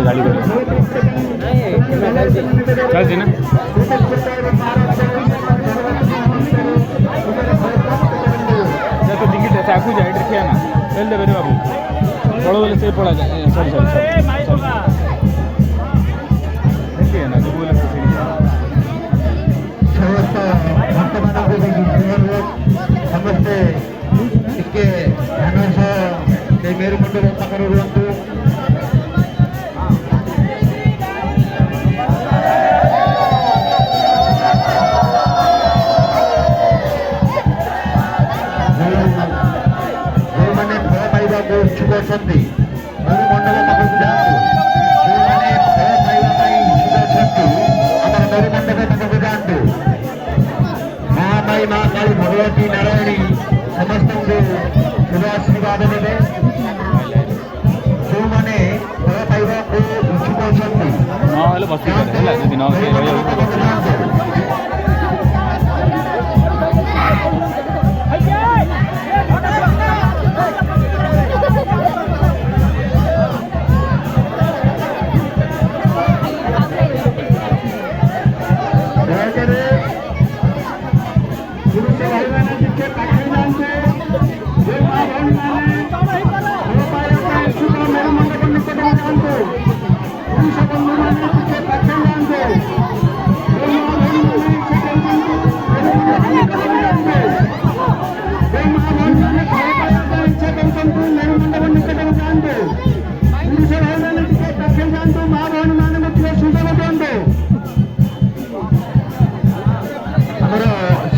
गाड़ी चलती ना तो टिकट है आगू जाए देखिए ना चल दे बेरे बाबू पड़ो बोले से पड़ा जाए सॉरी देखिए ना जो बोले समस्ते इसके मेरे मंडल इच्छुक अच्छा मेरे मंडल पाखक जातु जो मैंने भय पाइबा इच्छुक अच्छा आम मेरे मंडल पाखक जातु माँ माई माँ काली भगवती नारायणी समस्त को शुभ आशीर्वाद देवे जो मैंने भय पाइबा इच्छुक अच्छा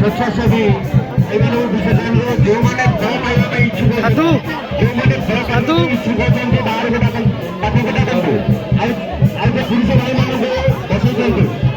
स्वेच्छासेवी जो मैंने फल पाइबा इच्छुक जो मैंने फल इच्छुक बाहर पाठ आज पुरुष भाई मान बसई